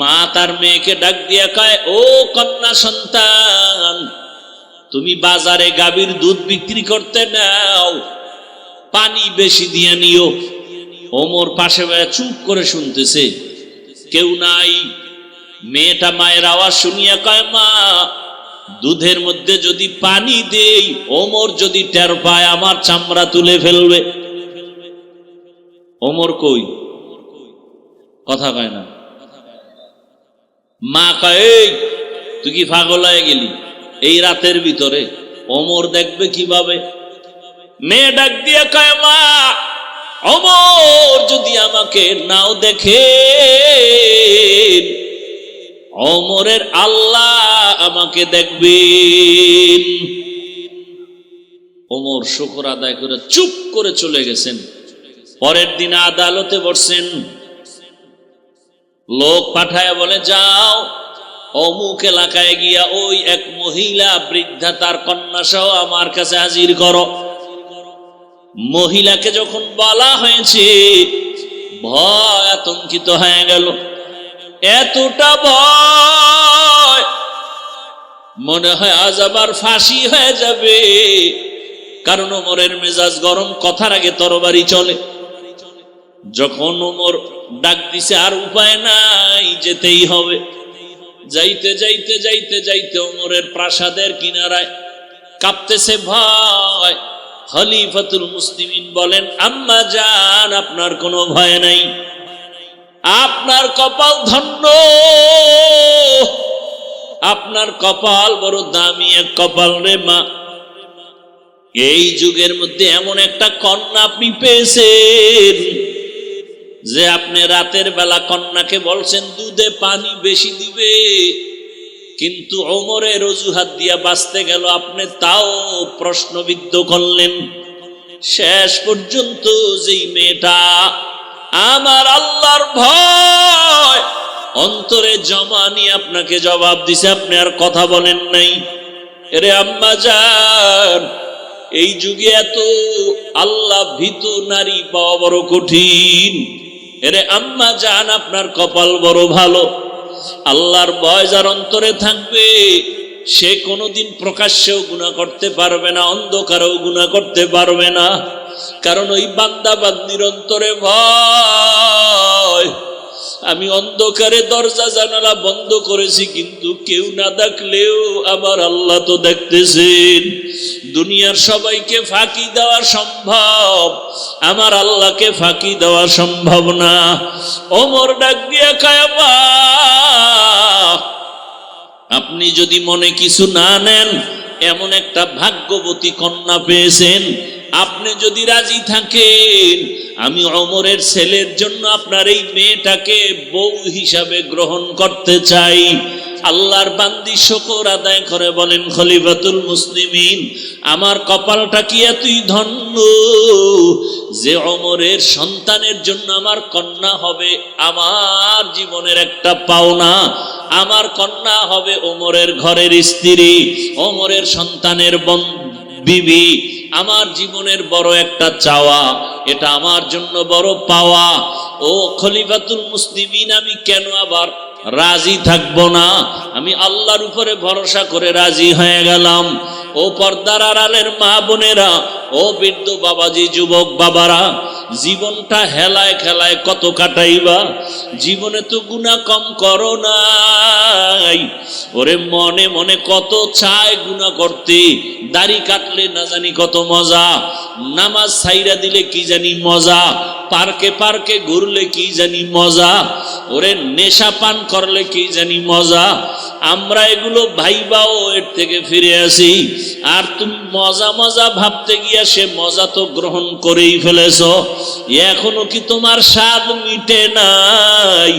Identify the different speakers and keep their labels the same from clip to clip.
Speaker 1: মা তার মেয়েকে ডাক দিয়া কয়, ও কন্যা সন্তান, তুমি বাজারে গাভীর দুধ বিক্রি করতে নাও, পানি বেশি দিয়ে নিও। ওমর পাশে চুপ করে শুনতেছে, কেউ নাই। মেয়েটা মায়ের আওয়াজ শুনিয়া কয়, মা, দুধের মধ্যে যদি পানি দেই, ওমর যদি টের পায় আমার চামড়া তুলে ফেলবে। ওমর কই? কথা কয় না। মা কয়, এই তুই কি পাগল হয়ে গেলি? এই রাতের ভিতরে ওমর দেখবে কিভাবে? মেয়ে ডাক দিয়ে কয়, মা, ওমর যদি আমাকে নাও দেখে, ওমরের আল্লাহ আমাকে দেখবেন। ওমর শুকর আদায় করে চুপ করে চলে গেছেন। পরের দিন আদালতে বসছেন, লোক পাঠায় বলে, যাও অমুক এলাকায় গিয়া ওই এক মহিলা বৃদ্ধা তার কন্যা সহ আমার কাছে হাজির করো। মহিলাকে যখন বলা হয়েছে, ভয় আতঙ্কিত হয়ে গেল। এতটা ভয়, মনে হয় আজ আবার ফাঁসি হয়ে যাবে। কারণ ওমরের মেজাজ গরম, কথার আগে তরবারি চলে। যখন ওমর ডাক দিছে, আর উপায় নাই, যেতেই হবে। যাইতে যাইতে যাইতে যাইতে ওমরের প্রাসাদের কিনারায় কাঁপতেছে ভয়। খলিফাতুল মুসলিমিন বলেন, আম্মা জান, আপনার কোনো ভয় নাই, আপনার কপাল ধন্য, আপনার কপাল বড় দামি এক কপাল রে মা। এই যুগের মধ্যে এমন একটা কন্যা আপনি পেয়েছেন যে আপনি রাতের বেলা কন্যাকে বলছেন দুধে পানি বেশি দিবে, কিন্তু ওমরের অজুহাত দিয়া বাঁচতে গেল, আপনি তাও প্রশ্নবিদ্ধ করলেন। শেষ পর্যন্ত যেই মেয়েটা আমার আল্লাহর ভয় অন্তরে জমা নিয়ে আপনাকে জবাব দিছে, আপনি আর কথা বলেন নাই। এরে আম্মা জান, এই যুগে এত আল্লাহ ভীত নারী পাওয়া বড় কঠিন। এরে আম্মা জান, আপনার কপাল বড় ভালো। আল্লাহর ভয় যার অন্তরে থাকবে, সে কোনোদিন প্রকাশ্যেও গুনাহ করতে পারবে না, অন্ধকারেও গুনাহ করতে পারবে না। কারণ ওই বান্দা বান্দির অন্তরে ভয়। আমি অন্ধকারে দরজা জানালা বন্ধ করেছি, কিন্তু কেউ না দেখলেও আমার আল্লাহ তো দেখতেছেন। দুনিয়ার সবাইকে ফাঁকি দেওয়া সম্ভব, আমার আল্লাহকে ফাঁকি দেওয়া সম্ভব না। ওমর ডাক দিয়া কয়, মা, আপনি যদি মনে কিছু না নেন, এমন একটা ভাগ্যবতী কন্যা পেয়েছেন, আপনি যদি রাজি থাকেন, আমি ওমরের ছেলের জন্য আপনার এই মেয়েটাকে বউ হিসাবে গ্রহণ করতে চাই। আল্লাহর বান্দি শুকর আদায় করে বলেন, খলিফাতুল মুসলিমিন, আমার কপালটা কি এতই ধন্য যে ওমরের সন্তানের জন্য আমার কন্যা হবে আমার জীবনের একটা পাওনা। আমার কন্যা হবে ওমরের ঘরের স্ত্রী, ওমরের সন্তানের বিবি। আমার জীবনের বড় একটা চাওয়া, এটা আমার জন্য বড় পাওয়া। ও খলিফাতুল মুসলিমিন, আমি কেন আবার রাজি থাকবো না? আমি আল্লাহর উপরে ভরসা করে রাজি হয়ে গেলাম। ও পর্দার আড়ালের মা বোনেরা, ও বৃদ্ধ বাবাজি, যুবক বাবারা, জীবনটা হেলায় খেলায় কত কাটাইবা? জীবনে তো গুনাহ কম করো নাই। ওরে মনে মনে কত চায় গুনাহ করতে, দাড়ি কাটলে না জানি কত মজা, নামাজ ছাইরা দিলে কি জানি মজা, পার্কে পার্কে ঘুরলে কি জানি মজা, ওরে নেশা পান করলে কি জানি মজা। আমরা এগুলো ভাইবাও এর থেকে ফিরে আসি, আর তুমি মজা মজা ভাবতে গিয়া সে মজা তো গ্রহণ করেই ফেলেছ। এখনো কি তোমার স্বাদ মিটে নাই?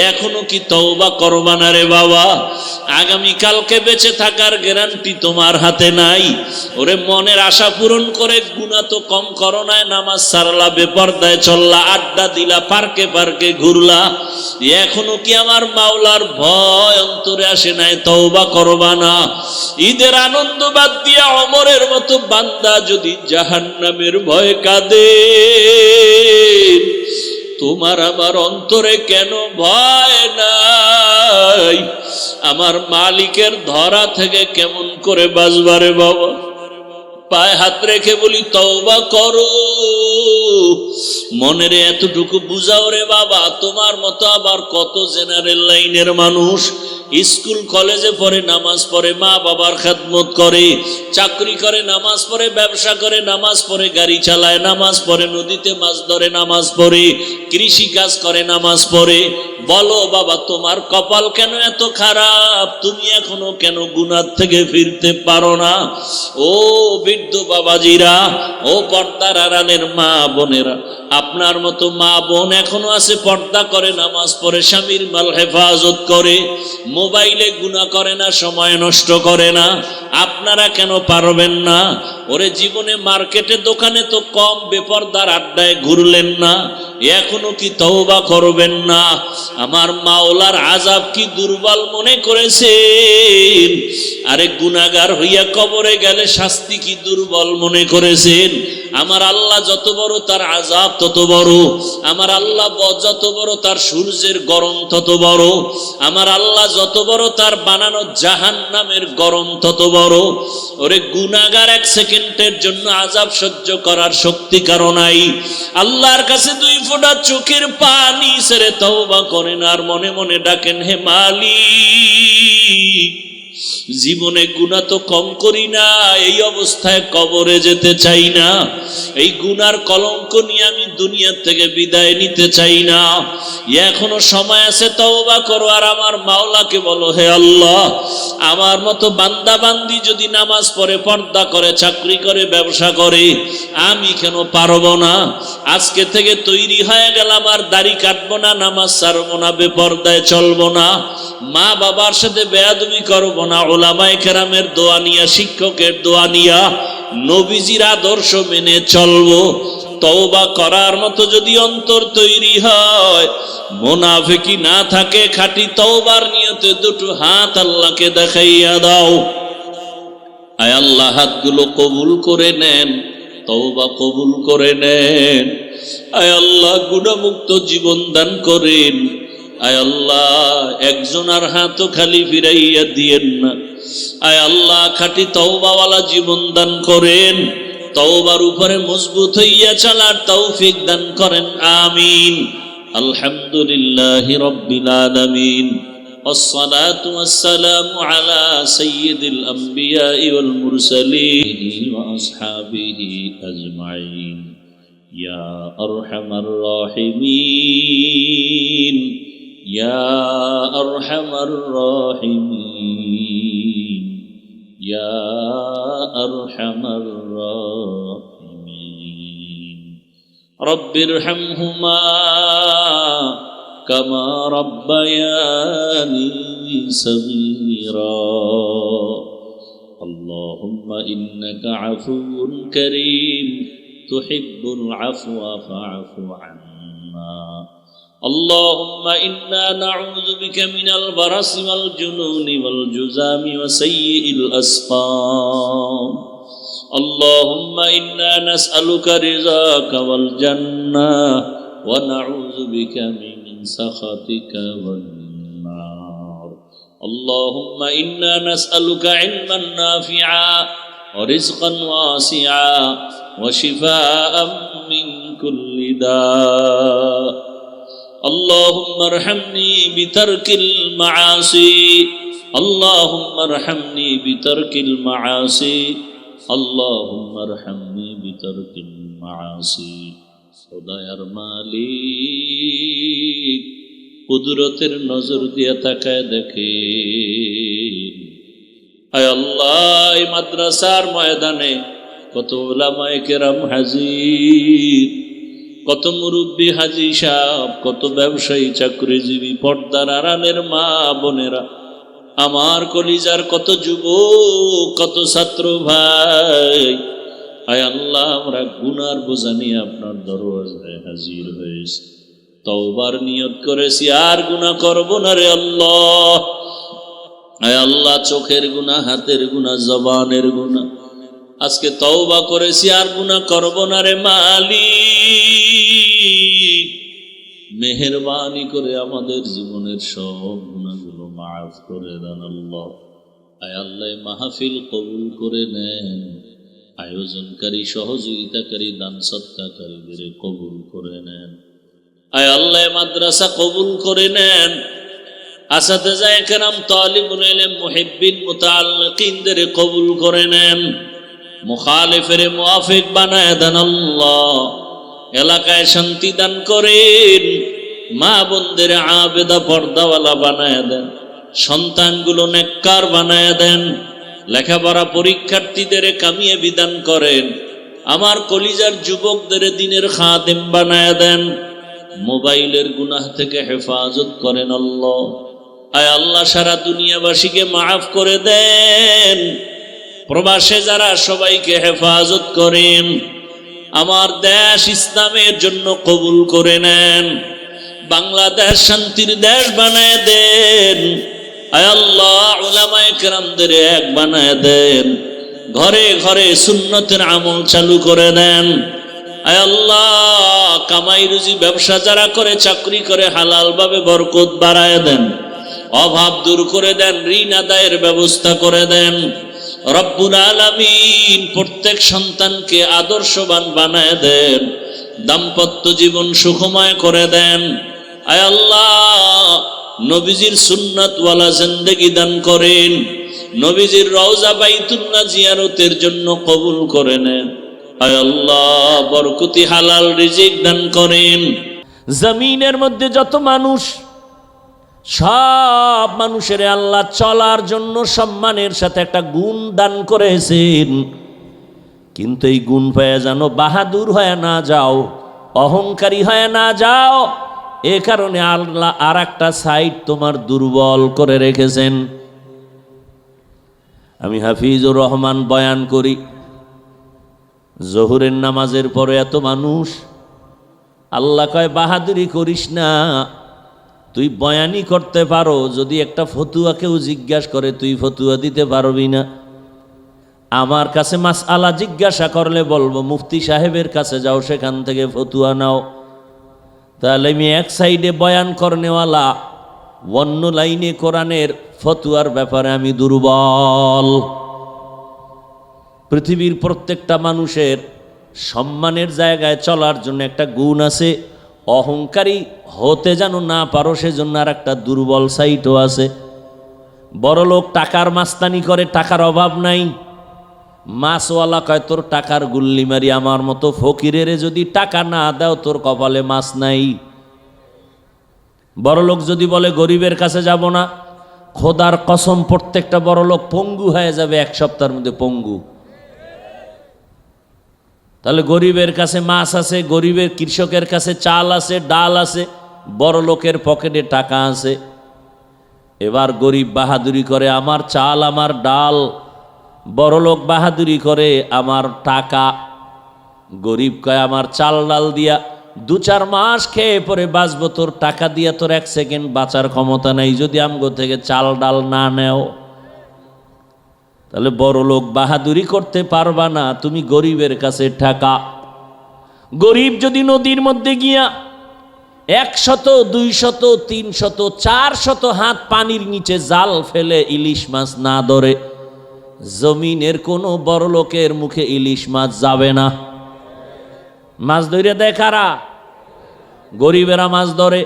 Speaker 1: এখনো কি তওবা করবা না রে বাবা? আগামীকালকে বেঁচে থাকার গ্যারান্টি তোমার হাতে নাই। ওরে মনের আশা পূরণ করে গুনাহ তো কম করো না, নামাজ ছাড়লা, বেপরদায় চললা, আড্ডা দিলা, পার্কে পার্কে ঘুরলা, এখনো কি আমার মাওলার ভয় অন্তরে আসে নাই? তওবা করবা না? ঈদের আনন্দ বাদ দিয়া ওমরের মতো বান্দা যদি জাহান্নামের ভয় কাঁদে, তোমার আমার অন্তরে কেন ভয় না? আমার মালিকের ধরা থেকে কেমন করে বাঁচবারে বাবা। পায়ে হাত রেখে বলি তওবা করো, মনের এতটুকু বুঝাও রে বাবা। তোমার মতো আবার কত জেনারেল লাইনের মানুষ স্কুল কলেজে পড়ে, নামাজ পড়ে, মা বাবার খেদমত করে, চাকরি করে, নামাজ পড়ে, ব্যবসা করে, নামাজ পড়ে, গাড়ি চালায়, নামাজ পড়ে, নদীতে মাছ ধরে, নামাজ পড়ে, কৃষি কাজ করে, নামাজ পড়ে। বলো বাবা তোমার কপাল কেন এত খারাপ? তুমি এখনো কেন গুনাহ থেকে ফিরতে পারো না? ও বৃদ্ধ বাবাজিরা, ও পর্দার আড়ালের মা বোনেরা, আপনার মতো মা বোন এখনো আছে, পর্দা করে, নামাজ পড়ে, স্বামীর মাল হেফাজত করে, মোবাইলে গুনাহ করে না, সময় নষ্ট করে না। আপনারা কেন পারবেন না? ওরে জীবনে মার্কেটে দোকানে তো কম বেপরদার আড্ডায় ঘুরলেন না, এখনো কি তওবা করবেন না? আমার মাওলার আযাব কি দুর্বল মনে করেছেন? আরে গুনাহগার হইয়া কবরে গেলে শাস্তি কি দুর্বল মনে করেছেন? আমার আল্লাহ যত বড় তার আযাব তত বড়। আমার আল্লাহ যত বড় তার সূর্যের গরম তত বড়। আমার আল্লাহ যত বড় তার বানানো জাহান্নামের গরম তত বড়। ওরে গুনাহগার এক সেকেন্ডের জন্য আযাব সহ্য করার শক্তি কারো নাই। আল্লাহর কাছে দুই ফোঁটা চোখের পানি ছেড়ে তওবা করেন আর মনে মনে ডাকেন, হে মালিক, জীবনে গুনাহ তো কম করি না, এই অবস্থায় কবরে যেতে চাই না। এই গুনার কলঙ্ক নিয়ে আমি দুনিয়া থেকে বিদায় নিতে চাই না। এখনো সময় আছে, তওবা করো আর আমার মাওলাকে বলো, হে আল্লাহ, আমার মতো বান্দা বান্দি যদি নামাজ পড়ে, পর্দা করে, চাকরি করে, ব্যবসা করে, আমি কেন পারবো না? আজকে থেকে তৈরি হয়ে গেলাম, আর দাড়ি কাটবো না, নামাজ ছাড়বো না, বেপর্দায় চলবো না, মা বাবার সাথে বেয়াদবি করবো না, উলামায়ে কেরামের দোয়া নিয়া, শিক্ষকের দোয়া নিয়া, নবীজির আদর্শ মেনে চলবো। তওবা করার মতো যদি অন্তর তৈরি হয়, মুনাফিকি না থাকে, খাঁটি তওবার নিয়তে দুটো হাত আল্লাহকে দেখাইয়া দাও। আয় আল্লাহ, হাতগুলো কবুল করে নেন, তওবা কবুল করে নেন। আয় আল্লাহ, গুনাহমুক্ত জীবন দান করেন। আয় আল্লাহ, একজনের হাতও খালি ফিরাইয়া দিয়েন না। আয় আল্লাহ, খাঁটি তওবাওয়ালা জীবন দান করেন। তওবার উপরে মজবুত হইয়া চলার তৌফিক দান করেন, আমিন। আলহামদুলিল্লাহি রাব্বিল আলামিন, والصلاة والسلام على سيد الأنبياء والمرسلين وأصحابه أجمعين يا أرحم الراحمين يا أرحم الراحمين يا أرحم الراحمين رب ارحمهما كما ربياني صغيرا اللهم إنك عفو كريم تحب العفو فاعف عنا اللهم إنا نعوذ بك من البرص والجنون والجذام وسيء الأسقام اللهم إنا نسألك رضاك والجنة ونعوذ بك من سخطك والنار اللهم إنا نسألك علما نافعا ورزقا واسعا وشفاء من كل داء اللهم ارحمني بترك المعاصي اللهم ارحمني بترك المعاصي اللهم ارحمني بترك المعاصي খোদার মালিক, কুদরতের নজর দিয়ে তাকায় দেখে। আয় আল্লাহ, এই মাদ্রাসার ময়দানে কত উলামায়ে কেরাম হাজির, কত মুরব্বী হাজী সাহেব, কত ব্যবসায়ী, চাকরিজীবী, পর্দার আড়ালের মা বোনেরা, আমার কলিজার কত যুবক, কত ছাত্র ভাই। আয় আল্লাহ, আমরা গুনার বোঝা নিয়ে আপনার দরওয়াজায় হাজির হয়েছি, তওবার নিয়ত করেছি, আর গুনাহ করব না রে আল্লাহ। আয় আল্লাহ, চোখের গুনাহ, হাতের গুনাহ, জবানের গুনাহ, আজকে তওবা করেছি, আর গুনাহ করব না রে মালিক। মেহেরবানি করে আমাদের জীবনের সব গুনাহগুলো মাফ করে দেন আল্লাহ। আয় আল্লাহ মাহফিল কবুল করে নেন, আয়োজনকারী সহযোগিতাকারী দান সৎকারীদের কবুল করে নেন। আয় আল্লাহ মাদ্রাসা কবুল করে নেন, আসাতেজায়ে কেরাম তালিবুল ইলম মুহিব্বিন মুতাআল্লিকিনদের কবুল করে নেন, মুখালিফের মুওয়াফিক বানায় দেন আল্লাহ। এলাকায় শান্তি দান করেন, মা বোনদের আবেদা পর্দাওয়ালা বানায় দেন, সন্তানগুলো নেককার বানায় দেন, লেখাপড়া পরীক্ষার্থীদের কামিয়ে বিধান করেন, আমার কলিজার যুবকদের দিনের খাদেম বানায় দেন, মোবাইলের গুনাহ থেকে হেফাজত করেন আল্লাহ। আয় আল্লাহ সারা দুনিয়াবাসীকে মাফ করে দেন, প্রবাসে যারা সবাইকে হেফাজত করেন, আমার দেশ ইসলামের জন্য কবুল করে নেন, বাংলাদেশ শান্তির দেশ বানায় দেন। আয় আল্লাহ উলামায়ে কেরামদের এক বানায় দেন, ঘরে ঘরে সুন্নতের আমল চালু করে দেন। আয় আল্লাহ কামাই রুজি ব্যবসা যারা করে, চাকরি করে, হালাল ভাবে বরকত বাড়ায় দেন, অভাব দূর করে দেন, ঋণ আদায়ের ব্যবস্থা করে দেন। রব্বুল আলামিন প্রত্যেক সন্তানকে আদর্শবান বানায় দেন, দাম্পত্য জীবন সুখময় করে দেন। আয় আল্লাহ নবীজির সুন্নাতওয়ালা জিন্দেগি দান করেন, নবীজির রওজা বাইতুল্লাহ জিয়ারতের জন্য কবুল করে নেন। আয় আল্লাহ বরকতি হালাল রিজিক দান করেন। জমিনের মধ্যে যত মানুষ, সব মানুষের আল্লাহ চলার জন্য সম্মানের সাথে একটা গুণ দান করেছেন, কিন্তু এই গুণ পেয়ে যেন বাহাদুর হয়ে না যাও, অহংকারী হয়ে না যাও। এ কারণে আল্লাহ আর একটা সাইড তোমার দুর্বল করে রেখেছেন। আমি হাফিজুর রহমান বয়ান করি, জোহরের নামাজের পরে এত মানুষ, আল্লাহ কয় বাহাদুরি করিস না, তুই বয়ানই করতে পারো, যদি একটা ফতুয়া কেউ জিজ্ঞাসা করে তুই ফতুয়া দিতে পারবি না। আমার কাছে মাসআলা জিজ্ঞাসা করলে বলবো মুফতি সাহেবের কাছে যাও, সেখান থেকে ফতুয়া নাও। তাহলে আমি এক সাইডে বয়ান করনেওয়ালা, অন্য লাইনে কোরআনের ফতুয়ার ব্যাপারে আমি দুর্বল। পৃথিবীর প্রত্যেকটা মানুষের সম্মানের জায়গায় চলার জন্য একটা গুণ আছে, অহংকারী হতে যেন না পারো সেজন্য আর একটা দুর্বল সাইটও আছে। বড়লোক টাকার মাস্তানি করে, টাকার অভাব নাই, মাছওয়ালা কয় তোর টাকার গুল্লি মারি, আমার মতো ফকিরের যদি টাকা না দাও তোর কপালে মাছ নাই। বড়লোক যদি বলে গরিবের কাছে যাব না, খোদার কসম প্রত্যেকটা বড়লোক পঙ্গু হয়ে যাবে এক সপ্তাহের মধ্যে, পঙ্গু। তাহলে গরিবের কাছে মাছ আছে, গরিবের কৃষকের কাছে চাল আছে, ডাল আছে, বড় লোকের পকেটে টাকা আছে। এবার গরিব বাহাদুরি করে আমার চাল আমার ডাল, বড় লোক বাহাদুরি করে আমার টাকা। গরিব কয় আমার চাল ডাল দিয়া 2-4 মাস খেয়ে পরে বাঁচবো, তোর টাকা দিয়া তোর 1 সেকেন্ড বাঁচার ক্ষমতা নাই যদি আমগো থেকে চাল ডাল না নেও। তাহলে বড় লোক বাহাদুরি করতে পারবা না, তুমি গরিবের কাছে টাকা। গরিব যদি নদীর মধ্যে গিয়া 100, 200, 300, 400 হাত পানির নিচে জাল ফেলে ইলিশ মাছ না ধরে, জমিনের কোনো বড় লোকের মুখে ইলিশ মাছ যাবে না। মাছ ধরে দেয় কারা? গরিবেরা মাছ ধরে।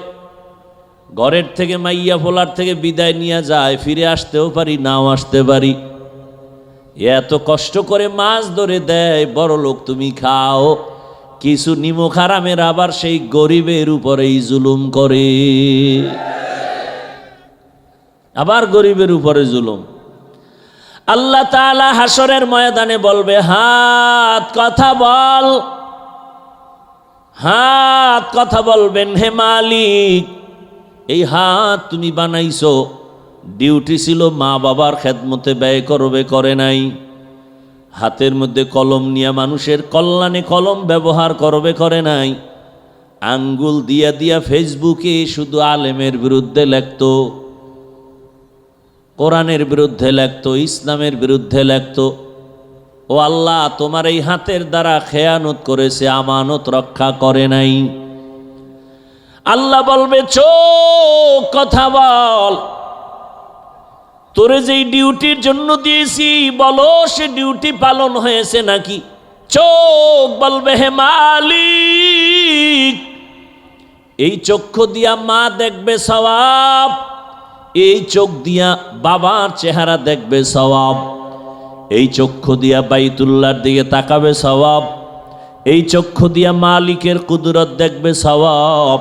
Speaker 1: ঘরের থেকে মাইয়া ফোলার থেকে বিদায় নিয়ে যায়, ফিরে আসতেও পারি নাও আসতে পারি। এত কষ্ট করে মাছ ধরে দেয়, বড় লোক তুমি খাও। কিছু নিমক হারামের আবার সেই গরিবের উপরেই জুলুম করে, আবার গরিবের উপরে জুলুম। আল্লাহ তাআলা হাসরের ময়দানে বলবে হাত কথা বল, হাত কথা বলবেন, হে মালিক এই হাত তুমি বানাইছো, ডিউটি ছিল মা বাবার খেদমতে ব্যয় করবে, করে নাই। হাতের মধ্যে কলম নিয়ে মানুষের কল্যাণে কলম ব্যবহার করবে, করে নাই। আঙ্গুল দিয়া দিয়া ফেসবুকে শুধু আলেমের বিরুদ্ধে লেখতো, কোরআনের বিরুদ্ধে লেখতো, ইসলামের বিরুদ্ধে লেখতো। ও আল্লাহ তোমার এই হাতের দ্বারা খেয়ানত করেছে, আমানত রক্ষা করে নাই। আল্লাহ বলবে চোখ কথা বল, তোরে যেই ডিউটির জন্য দিয়েছি বলো সে ডিউটি পালন হয়েছে নাকি? চোখ বলবে হে মালিক। এই চক্ষু দিয়া মা দেখবে সওয়াব, এই চোখ দিয়া বাবার চেহারা দেখবে সওয়াব, এই চক্ষু দিয়া বাইতুল্লাহর দিকে তাকাবে সওয়াব, এই চক্ষু দিয়া মালিকের কুদরত দেখবে সওয়াব,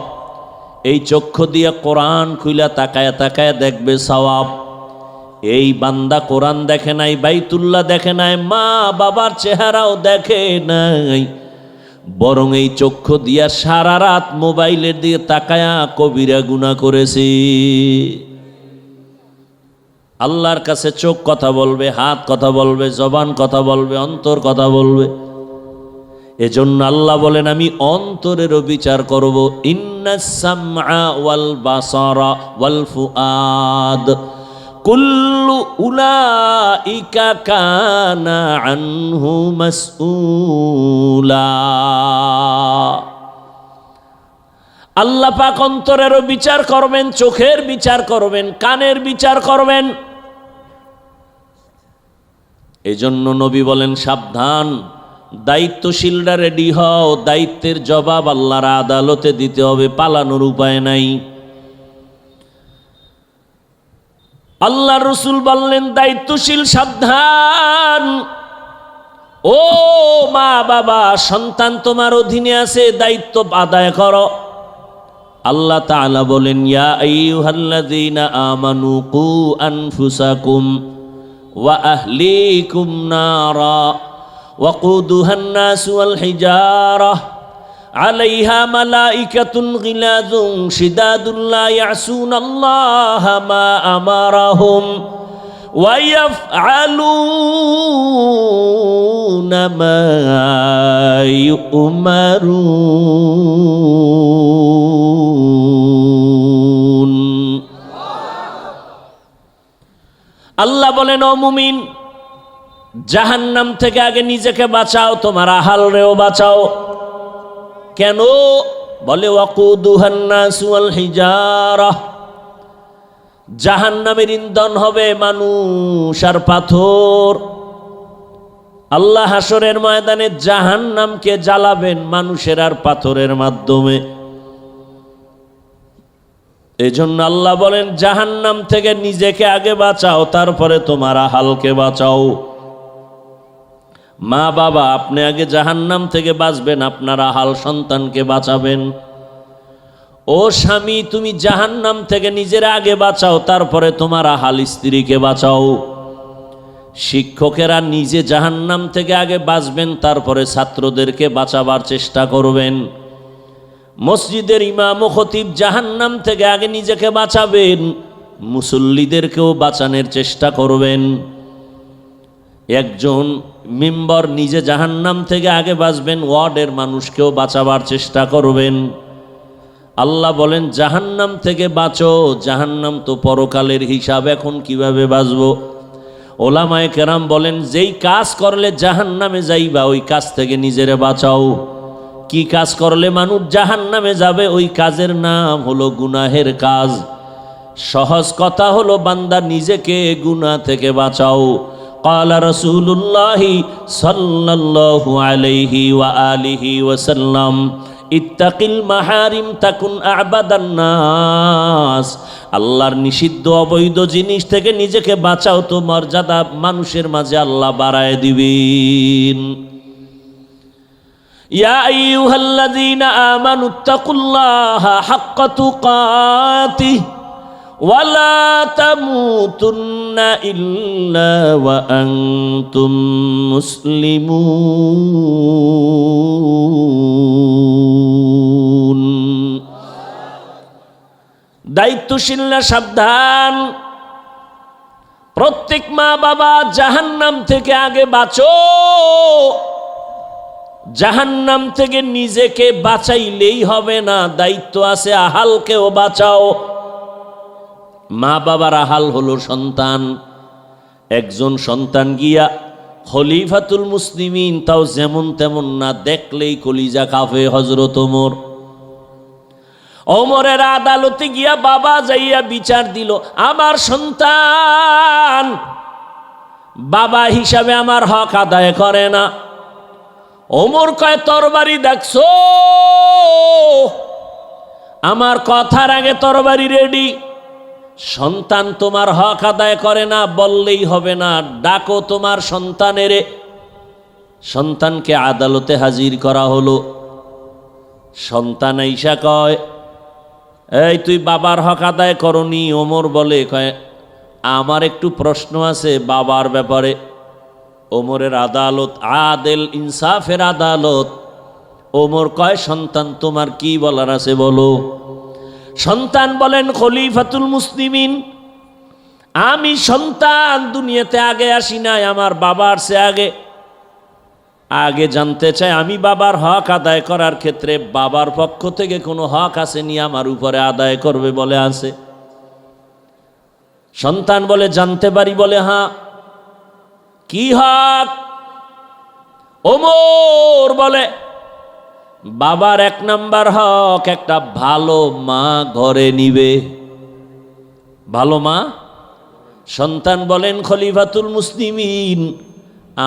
Speaker 1: এই চক্ষু দিয়া কোরআন খুইলা তাকায়া তাকায়া দেখবে সওয়াব। এই বান্দা কোরআন দেখে নাই, বাইতুল্লাহ দেখে নাই, মা বাবার চেহারাও দেখে নাই, বরং এই চক্ষু দিয়া সারা রাত মোবাইলের দিকে তাকায়া কবিরা গুনাহ করেছে। আল্লাহর কাছে চোখ কথা বলবে, হাত কথা বলবে, জবান কথা বলবে, অন্তর কথা বলবে। এজন্য আল্লাহ বলেন আমি অন্তরেরও বিচার করব। ইন্নাস সামআ ওয়াল বাসারা ওয়াল ফুআদ কুল্লু উলাইকা কানা আনহু মাসউলা। আল্লাহ পাক অন্তরেরও বিচার করবেন, চোখের বিচার করবেন, কানের বিচার করবেন। এজন্য নবী বলেন সাবধান, দায়িত্বশীলরা রেডি হও, দায়িত্বের জবাব আল্লাহর আদালতে দিতে হবে, পালানোর উপায় নাই। আল্লাহ রসুল বললেন দায়িত্বশীল সাবধান, ও মা বাবা, সন্তান তোমার অধীনে আছে, দায়িত্ব আদায় করো। আল্লাহ তাআলা বলেন ইয়া আইয়ুহাল্লাযীনা আমানু কু আনফুসাকুম ওয়া আহলিকুম নারা ওয়াকুদুহান নাসু ওয়াল হিজারাহ আলাইহা মালাইকাতুন গিলাযুন শিদাদুন লা ইয়াসুনাল্লাহা মা আমারাহুম ওয়া ইয়াফআলুনা মা ইউমারুন। আল্লাহ বলেন ও মুমিন, জাহান্নাম থেকে আগে নিজেকে বাঁচাও, তোমার আহালরেও বাঁচাও। কেন? বলে ওয়াকুদুহান নাসু ওয়াল হিজারাহ, জাহান্নামের ইন্ধন হবে মানুষ আর পাথর। আল্লাহ হাসরের ময়দানে জাহান্নামকে জ্বালাবেন মানুষের আর পাথরের মাধ্যমে। এজন্য আল্লাহ বলেন জাহান্নাম থেকে নিজেকে আগে বাঁচাও, তারপরে তোমার আহালকে বাঁচাও। মা বাবা, আপনি আগে জাহান্নাম থেকে বাঁচবেন, আপনার আহাল সন্তানকে বাঁচাবেন। ও স্বামী, তুমি জাহান্নাম থেকে নিজের আগে বাঁচাও, তারপরে তোমার আহাল স্ত্রীকে বাঁচাও। শিক্ষকেরা নিজে জাহান্নাম থেকে আগে বাঁচবেন, তারপরে ছাত্রদেরকে বাঁচাবার চেষ্টা করবেন। মসজিদের ইমাম ও খতিব জাহান্নাম থেকে আগে নিজেকে বাঁচাবেন, মুসল্লিদেরকেও বাঁচানোর চেষ্টা করবেন। একজন মেম্বার নিজে জাহান্নাম থেকে আগে বাঁচবেন, ওয়ার্ডের মানুষকেও বাঁচাবার চেষ্টা করবেন। আল্লাহ বলেন জাহান্নাম থেকে বাঁচো, জাহান্নাম তো পরকালের হিসাব, এখন কিভাবে বাঁচবো? ওলামায়ে কেরাম বলেন যেই কাজ করলে জাহান্নামে যাইবা ওই কাজ থেকে নিজেরে বাঁচাও। কি কাজ করলে মানুষ জাহান্নামে যাবে? ওই কাজের নাম হলো গুনাহের কাজ। সহজ কথা হলো বান্দা নিজেকে গুনাহ থেকে বাঁচাও। قال رسول الله صلى الله عليه وآله وسلم اتق المحارم تكن أعبد الناس। আল্লাহর নিষিদ্ধ অবৈধ জিনিস থেকে নিজেকে বাঁচাও, তো মর্যাদা মানুষের মাঝে আল্লাহ বাড়ায় দিবেন। ইয়া আইয়ুহাল্লাযীনা আমানু তাকুল্লাহা হাক্কা তুকাতিহি ওয়ালা তামুতুন্না ইল্লা ওয়া আনতুম মুসলিমুন। দায়িত্বশীলরা সাবধান, প্রত্যেক মা বাবা জাহান্নাম থেকে আগে বাঁচো। জাহান্নাম থেকে নিজেকে বাঁচাইলেই হবে না, দায়িত্ব আছে আহালকেও বাঁচাও। মা বাবার আহাল হলো সন্তান। একজন সন্তান গিয়া খলিফাতুল মুসলিমিন, তাও যেমন তেমন না, দেখলেই কলিজা কাঁপে হযরত ওমর।
Speaker 2: ওমরের আদালতে গিয়া বাবা যাইয়া বিচার দিল, আমার সন্তান বাবা হিসাবে আমার হক আদায় করে না। ওমর কয়, তরবারি দেখছো? আমার কথার আগে তরবারি রেডি। সন্তান তোমার হক আদায় করে না বললেই হবে না, ডাকো তোমার সন্তানেরে। সন্তানকে আদালতে হাজির করা হলো। সন্তান আইসা কয়, এই তুই বাবার হক আদায় করনি? ওমর বলে, কয় আমার একটু প্রশ্ন আছে বাবার ব্যাপারে। ওমরের আদালত আদেল ইনসাফের আদালত। ওমর কয়, সন্তান তোমার কি বলার আছে বলো। সন্তান বলেন, খলিফাতুল মুসলিমিন, আমি সন্তান দুনিয়াতে আগে আসি নাই, আমার বাবার সে আগে জানতে চাই আমি বাবার হক আদায় করার ক্ষেত্রে বাবার পক্ষ থেকে কোনো হক আসেনি আমার উপরে আদায় করবে বলে আছে? সন্তান বলে, জানতে পারি? বলে, হ্যাঁ। কি হক? ওমর বলে, বাবার 1 নাম্বার হক একটা ভালো মা ঘরে নিবে। ভালো মা? সন্তান বলেন, খলিফাতুল মুসলিমিন,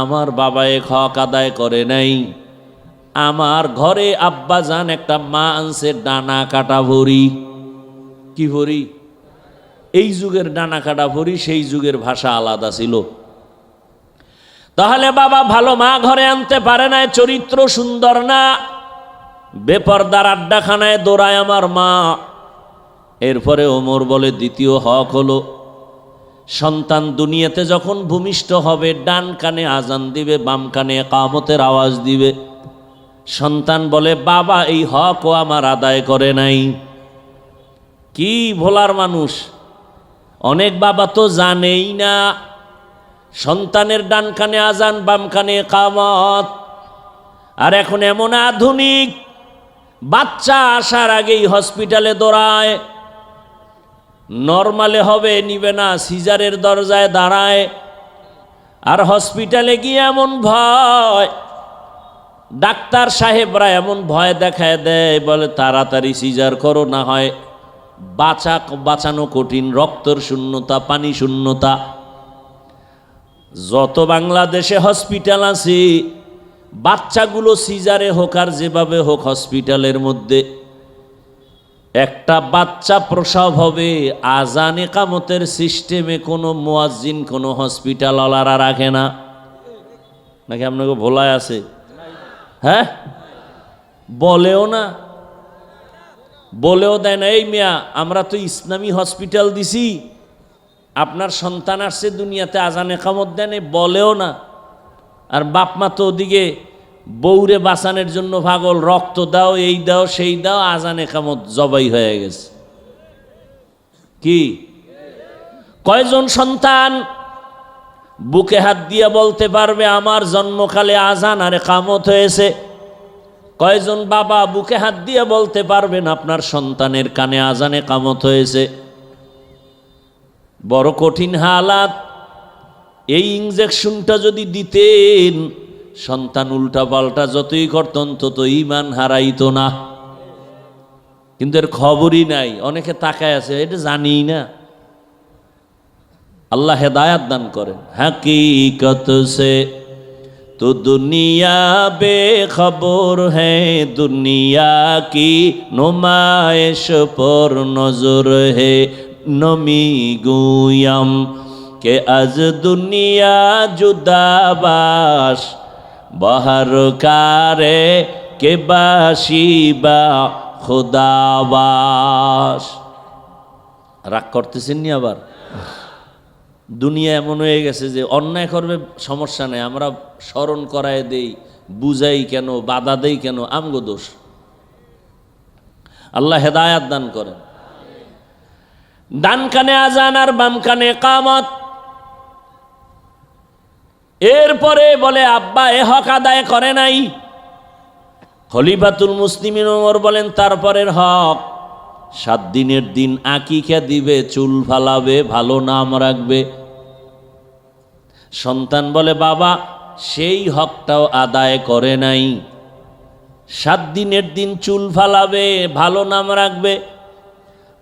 Speaker 2: আমার বাবা এক হক আদায় করে নাই। আমার ঘরে আব্বা জান একটা মা আনছে ডানা কাটা ভরি। কি ভরি? এই যুগের ডানা কাটা ভরি, সেই যুগের ভাষা আলাদা ছিল। তাহলে বাবা ভালো মা ঘরে আনতে পারে না, চরিত্র সুন্দর না, বেপরদার আড্ডাখানায় দৌড়ায় আমার মা। এরপরে ওমর বলে, দ্বিতীয় হক হলো সন্তান দুনিয়াতে যখন ভূমিষ্ঠ হবে ডান কানে আজান দিবে, বাম কানে ইকামতের আওয়াজ দিবে। সন্তান বলে, বাবা এই হকও আমার আদায় করে নাই। কি ভোলার মানুষ! অনেক বাবা তো জানেই না সন্তানের ডান কানে আজান, বাম কানে ইকামত। আর এখন এমন আধুনিক, বাচ্চা আসার আগেই হসপিটালে দৌড়ায়। নরমালে হবে নিবে না, সিজারের দরজায় দাঁড়ায়। আর হসপিটালে গিয়ে এমন ভয়, ডাক্তার সাহেবরা এমন ভয় দেখায় দেয়, বলে তাড়াতাড়ি সিজার করো, না হয় বাঁচানো কঠিন, রক্তর শূন্যতা, পানি শূন্যতা। যত বাংলাদেশে হসপিটাল আছে, বাচ্চাগুলো সিজারে হোক আর যেভাবে হোক হসপিটালের মধ্যে একটা বাচ্চা প্রসব হবে, আজান ইকামতের সিস্টেমে কোনো মুয়াজ্জিন, কোনো হসপিটালওয়ালারা রাখে না। নাকি আপনাকে ভোলায় আছে? হ্যাঁ, বলেও না, বলেও দেয় না। এই মিয়া, আমরা তো ইসলামী হসপিটাল দিছি, আপনার সন্তান আসছে দুনিয়াতে, আজান ইকামত দেন, বলেও না। আর বাপ মা তো ওদিকে বউরে বাঁচানোর জন্য পাগল, রক্ত দাও, এই দাও, সেই দাও, আজান ইকামত জবাই হয়ে গেছে। কি কয়জন সন্তান বুকে হাত দিয়ে বলতে পারবে আমার জন্মকালে আজান আর ইকামত হয়েছে? কয়জন বাবা বুকে হাত দিয়ে বলতে পারবেন আপনার সন্তানের কানে আজান ইকামত হয়েছে? বড় কঠিন হালাত। এই ইনজেকশনটা যদি দিতেন, সন্তান উল্টা পাল্টা যতই করতেন তত ঈমান হারাইতো না। কিন্তু এর খবরই নাই, অনেকে তাকায় আছে, এটা জানি না। আল্লাহ হেদায়াত দান করেন। হकीकत से तो दुनिया बेखबर है, दुनिया की नुमाइश पर नजर है। नमी गुयम के आज दुनिया जुदाबाश, बाहर कारे के बाशिबा खुदाबाश। রাগ করতেছেন নি আবার? দুনিয়া এমন হয়ে গেছে যে অন্যায় করবে সমস্যা নেই, আমরা স্মরণ করায় দেই, বুঝাই কেন, বাধা দেই কেন, আমগো দোষ। আল্লাহ হেদায়াত দান করেন। ডান কানে আজান আর বাম কানে ইকামত। এরপরে বলে, আব্বা এ হক আদায় করে নাই। খলিফাতুল মুসলিমিন ওমর বলেন, তারপরের হক 7 দিনের দিন আকিকা দিবে, চুল ফালাবে, ভালো নাম রাখবে। সন্তান বলে, বাবা সেই হকটাও আদায় করে নাই। 7 দিনের দিন চুল ফালাবে, ভালো নাম রাখবে।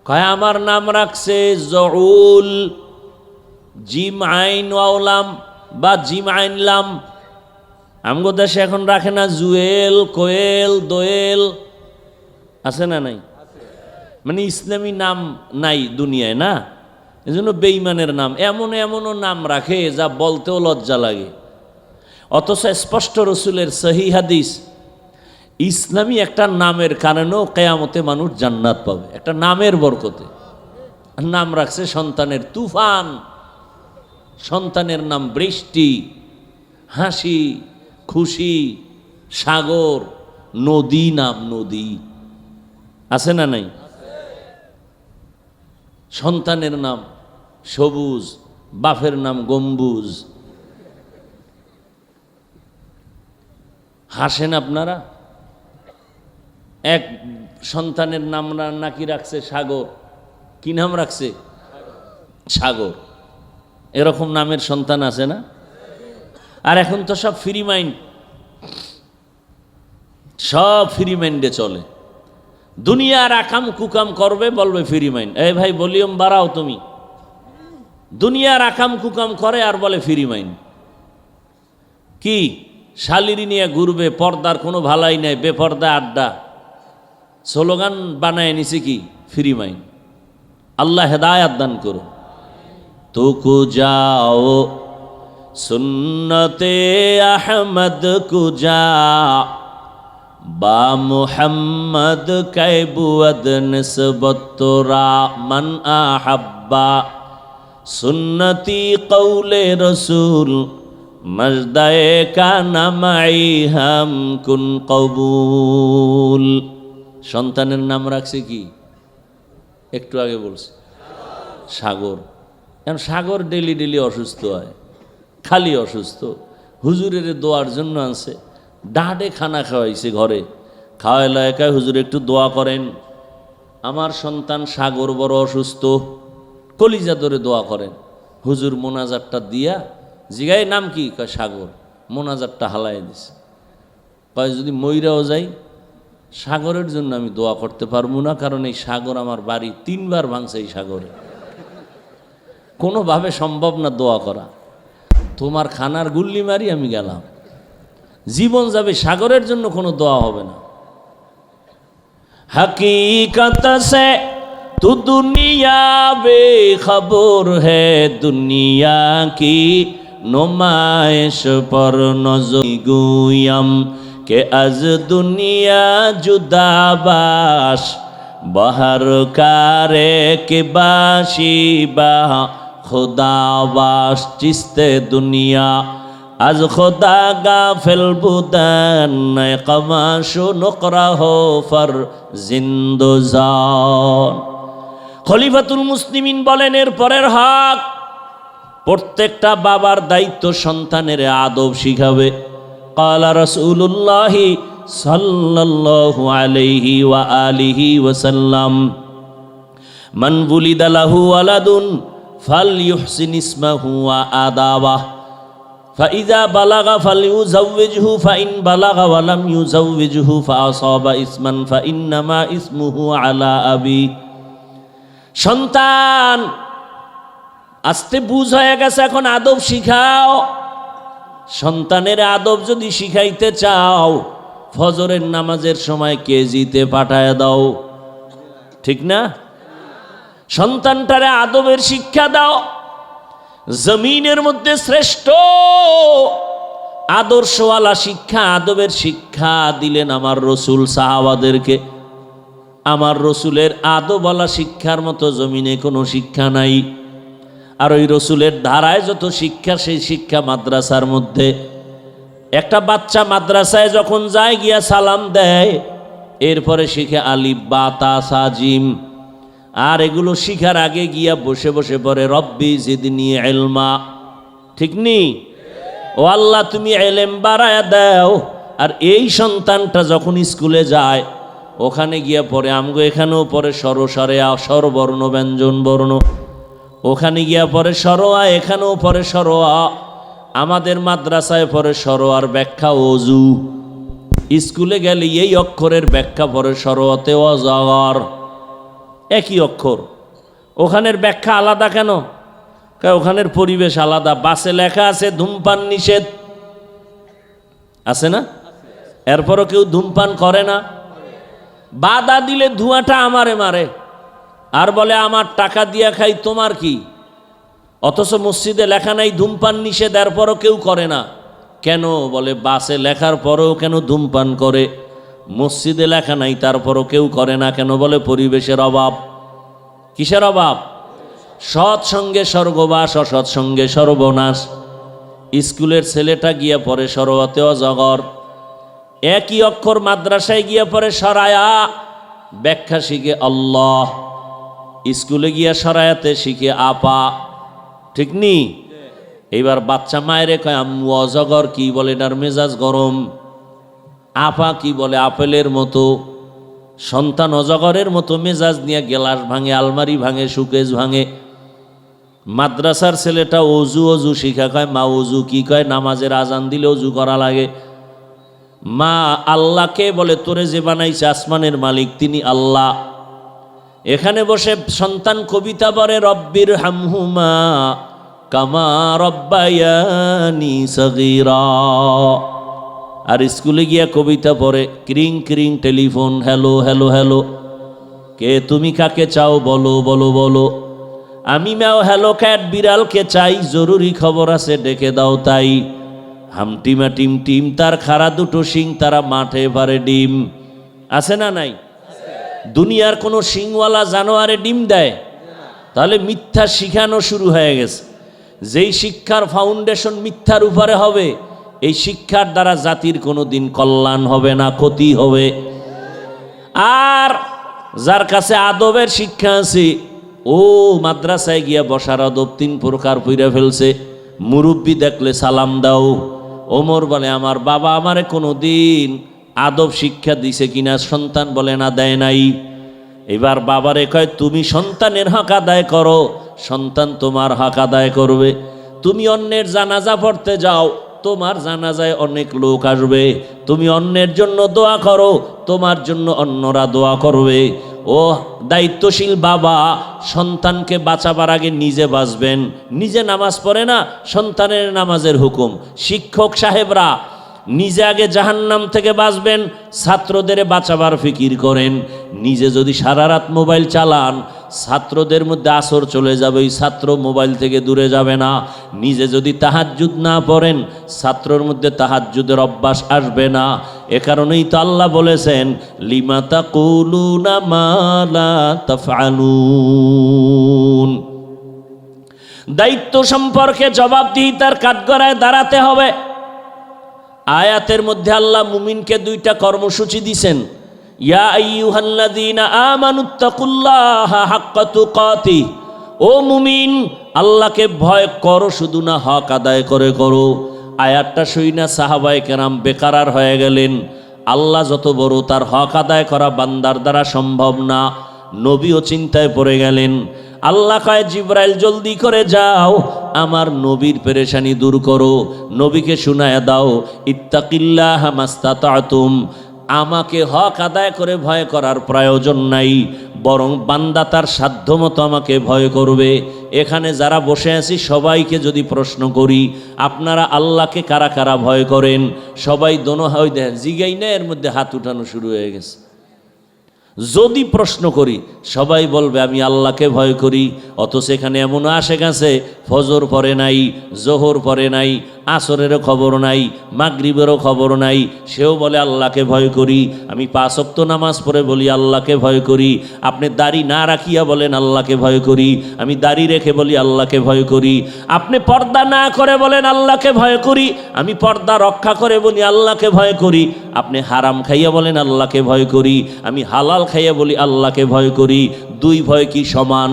Speaker 2: কয় আমার নাম রাখছে জউল, জিম আইন ওয়ালাম বা জিম আইন লাম। আমগো দেশে এখন রাখে না জুয়েল, কোয়েল, দোয়েল, আছে না নাই? মানে ইসলামী নাম নাই দুনিয়ায় না, এজন্য বেঈমানের নাম এমন এমনও নাম রাখে যা বলতেও লজ্জা লাগে। অথচ স্পষ্ট রসুলের সহিহ হাদিস, ইসলামী একটা নামের কারণেও কিয়ামতে মানুষ জান্নাত পাবে, একটা নামের বরকতে। নাম রাখছে সন্তানের তুফান, সন্তানের নাম বৃষ্টি, হাসি, খুশি, সাগর, নদী, নাম নদী, আছে না নাই? সন্তানের নাম সবুজ, বাপের নাম গম্বুজ। হাসেন আপনারা? এক সন্তানের নাম নাকি রাখছে সাগর। কি নাম রাখছে? সাগর। এরকম নামের সন্তান আছে না? আর এখন তো সব ফ্রি মাইন্ড, সব ফ্রি মাইন্ডে চলে। দুনিয়ার আকাম কুকাম করবে, বলবে ফ্রি মাইন্ড। এই ভাই ভলিউম বাড়াও তুমি। দুনিয়ার আকাম কুকাম করে আর বলে ফ্রি মাইন্ড। কি শালিরি নিয়ে ঘুরবে, পর্দার কোনো ভালাই নাই, বেপর্দা আড্ডা, স্লোগান বানায় নিছে কি ফ্রি মাইন্ড। আল্লাহ হেদায়াত দান করো। তুকু যাও সুন্নতে আহমদ কুজা বা মুহাম্মদ কাইবুয়াদ নিসবত তোরা মান আহাব্বা সুন্নতি কৌলে রসুল মজদায়ে কানা মাই হাম কুন কবুল। সন্তানের নাম রাখছে কি? একটু আগে বলছি সাগর। এখন সাগর ডেলি ডেলি অসুস্থ হয়, খালি অসুস্থ। হুজুরের দোয়ার জন্য আছে, ডাডে খানা খাওয়াইছে ঘরে, খাওয়াইলা একাই হুজুর একটু দোয়া করেন, আমার সন্তান সাগর বড় অসুস্থ, কলিজা ধরে দোয়া করেন। হুজুর মোনাজারটা দিয়া জিগাই নাম কি? কয় সাগর। মোনাজারটা হালাই দিছে। কয় যদি মইরাও যাই সাগরের জন্য আমি দোয়া করতে পারবো না, কারণ এই সাগর আমার বাড়ি 3 বার ভাঙছে। এই সাগরে কোনোভাবে সম্ভব না দোয়া করা। তোমার খানার গুল্লি মারি আমি গেলাম, জীবন যাবে, সাগরের জন্য কোনো দোয়া হবে না। हकीकत से तू दुनिया बेखबर है, दुनिया की नुमाइश पर नजर गुयम के अज दुनिया जुदा बाश बहर कारे के बाशी बा खुदा बाश चिस्ते दुनिया আজ খোদা গাফেল বুদান কমাশু নুকরাহ ফর জিন্দুজান। খলিফাতুল মুসলিমিন বলেন, এর পরের হক, প্রত্যেকটা বাবার দায়িত্ব সন্তানের আদব শিখাবে। ক্বালা রাসূলুল্লাহ সাল্লাল্লাহু আলাইহি ওয়া আলিহি ওয়াসাল্লাম, মান বুলিদা লাহু ওয়ালাদুন ফালইউহসিন ইসমাহু ওয়া আদাবাহ فإذا بلغ فليزوجه فإن بلغ ولم يزوجه فأصاب اسما فإنما اسمه على أبي। সন্তান আস্তে বুঝ হয়ে গেছে, এখন আদব শিখাও। সন্তানের আদব যদি শিখাইতে চাও, ফজরের নামাজের সময় কেজিতে পাঠায় দাও, ঠিক না? সন্তানটারে আদবের শিক্ষা দাও। জমিনের মধ্যে শ্রেষ্ঠ আদর্শওয়ালা শিক্ষা, আদবের শিক্ষা দিলেন আমার রসুল সাহাবাদেরকে। আমার রসুলের আদবওয়ালা শিক্ষার মতো জমিনে কোনো শিক্ষা নাই। আর ওই রসুলের ধারায় যত শিক্ষা, সেই শিক্ষা মাদ্রাসার মধ্যে। একটা বাচ্চা মাদ্রাসায় যখন যায়, গিয়া সালাম দেয়, এরপরে শিখে আলিফ বা তা সা জিম। আর এগুলো শিখার আগে গিয়া বসে বসে পড়ে রব্বি জিদনি ইলমা, ঠিক নি? ও আল্লাহ তুমি ইলম বাড়ায়া দাও। আর এই সন্তানটা যখন স্কুলে যায়, ওখানে গিয়া পড়ে, আমগো এখানেও পড়ে স্বরসারে স্বরবর্ণ ব্যঞ্জন বর্ণ, ওখানে গিয়া পড়ে সরোয়া, এখানেও পড়ে সরোয়া। আমাদের মাদ্রাসায় পড়ে সরোয়ার ব্যাখ্যা অজু। স্কুলে গেলে এই অক্ষরের ব্যাখ্যা পড়ে সরওয়াতে অজগর, একই অক্ষর, ওখানের ব্যাখ্যা আলাদা কেন? ওখানের পরিবেশ আলাদা। বাসে লেখা আছে ধূমপান নিষেধ, আছে না? এরপরও কেউ ধূমপান করে না। বাধা দিলে ধোঁয়াটা আমারে মারে আর বলে আমার টাকা দিয়া খাই, তোমার কি? অথচ মসজিদে লেখা নাই ধূমপান নিষেধ, এরপরও কেউ করে না কেন? বলে বাসে লেখার পরেও কেন ধূমপান করে? মসজিদে লেখা নাই তারপরও কেউ করে না কেন? বলে পরিবেশের অভাব। কিসের অভাব? সৎসঙ্গে স্বর্গবাস, অসৎসঙ্গে সর্বনাশ। স্কুলের ছেলেটা গিয়া পড়ে সরওয়াতে অজগর, একই অক্ষর মাদ্রাসায় গিয়া পড়ে সরায়া, ব্যাখ্যা শিখে আল্লাহ, স্কুলে গিয়া সরায়াতে শিখে আপা, ঠিক নি? এইবার বাচ্চা মায়েরে কয় আম্মু অজগর কি? বলে এটার মেজাজ গরম। আপা কি? বলে আপেলের মতো। সন্তান অজগরের মতো মেজাজ নিয়ে গেলাস ভাঙে, আলমারি ভাঙে, সুকেজ ভাঙে। মাদ্রাসার ছেলেটা অজু অজু শিখা, কয় মা অজু কি? কয় নামাজের আজান দিলে অজু করা লাগে। মা আল্লাহকে বলে তোরে যে বানাইছে আসমানের মালিক তিনি আল্লাহ। এখানে বসে সন্তান কবিতা পড়ে রব্বির হামহুমা কামা রব্বায়ানি সগীরা। আর স্কুলে গিয়া কবিতা পড়ে ক্রিং ক্রিং টেলিফোন, হ্যালো হ্যালো হ্যালো, কে তুমি কাকে চাও বলো বলো বলো। আমি ম্যাও হ্যালো ক্যাট, বিড়ালকে চাই, জরুরি খবর আছে ডেকে দাও তাই। হামটিমা টিম টিম, তার খাড়া দুটো শিং, তারা মাঠে পারে ডিম। আছে না নাই? দুনিয়ার কোনো শিংওয়ালা জানোয়ারে ডিম দেয়? তাহলে মিথ্যা শিখানো শুরু হয়ে গেছে। যেই শিক্ষার ফাউন্ডেশন মিথ্যার উপরে হবে, এই শিক্ষার দ্বারা জাতির কোনো দিন কল্যাণ হবে না, ক্ষতি হবে। আর যার কাছে আদবের শিক্ষা আছে, ও মাদ্রাসায় গিয়া বসার আদব 3 প্রকার পইরা ফেলছে। মুরব্বী দেখলে সালাম দাও। ওমর বলে আমার বাবা আমারে কোনো দিন আদব শিক্ষা দিছে কিনা? সন্তান বলে না, দেয় নাই। এবার বাবারে কয় তুমি সন্তানের হক আদায় করো, সন্তান তোমার হক আদায় করবে। তুমি অন্যের জানাজা পড়তে যাও, তোমার জানাজায় অনেক লোক আসবে। তুমি অন্যের জন্য দোয়া করো, তোমার জন্য অন্যরা দোয়া করবে। ও দায়িত্বশীল বাবা সন্তানকে বাঁচাবার আগে নিজে বাঁচবেন। নিজে নামাজ পড়ে না, সন্তানের নামাজের হুকুম। শিক্ষক সাহেবরা নিজে আগে জাহান্নাম থেকে বাঁচবেন, ছাত্রদের বাঁচাবার ফিকির করেন। নিজে যদি সারা রাত মোবাইল চালান, ছাত্রদের মধ্যে আসর চলে যাবে, ওই ছাত্র মোবাইল থেকে দূরে যাবে না। নিজে যদি তাহাজ্জুদ না পড়েন, ছাত্রর মধ্যে তাহাজ্জুদের অভ্যাস আসবে না। এ কারণেই তো আল্লাহ বলেছেন লিমা তাকুলুনা মা লা তাফআলুন। দায়িত্ব সম্পর্কে জবাবদিহিতার কাঠগড়ায় দাঁড়াতে হবে। আয়াতের মধ্যে আল্লাহ মুমিনকে 2টা কর্মসূচি দিছেন। ইয়া আইয়ুহাল্লাযীনা আমানুত্তাকুল্লাহা হাক্কা তুকাতিহ, ও মুমিন আল্লাহকে ভয় করো, শুধু না হক আদায় করে করো। আয়াতটা শুইনা সাহাবায়ে কেরাম বেকারার হয়ে গেলেন। আল্লাহ যত বড়, তার হক আদায় করা বান্দার দ্বারা সম্ভব না। নবীও চিন্তায় পড়ে গেলেন। আল্লাহ কয় জিবরাইল জলদি করে যাও, আমার নবীর পেরেশানি দূর করো। নবীকে শুনায়া দাও ইত্তাকিল্লাহা মাস্তাতাতুম, আমাকে হক আদায় করে ভয় করার প্রয়োজন নাই, বরং বান্দা তার সাধ্যমতো আমাকে ভয় করবে। এখানে যারা বসে আছি সবাইকে যদি প্রশ্ন করি, আপনারা আল্লাহকে কারা কারা ভয় করেন? সবাই দোনো হয় দেখেন, জিগাই না, এর মধ্যে হাত উঠানো শুরু হয়ে গেছে। যদি প্রশ্ন করি সবাই বলবে আমি আল্লাহকে ভয় করি। অথচ এখানে এমন আসে গেছে ফজর পড়ে নাই, জোহর পড়ে নাই, আসরেরও খবর নাই, মাগরিবেরও খবর নাই, সেও বলে আল্লাহকে ভয় করি। আমি 5 ওয়াক্ত নামাজ পড়ে বলি আল্লাহকে ভয় করি। আপনি দাড়ি না রাখিয়া বলেন আল্লাহকে ভয় করি। আমি দাড়ি রেখে বলি আল্লাহকে ভয় করি। আপনি পর্দা না করে বলেন আল্লাহকে ভয় করি। আমি পর্দা রক্ষা করে বলি আল্লাহকে ভয় করি। আপনি হারাম খাইয়া বলেন আল্লাহকে ভয় করি। আমি হালাল খাইয়া বলি আল্লাহকে ভয় করি। 2 ভয় কি সমান?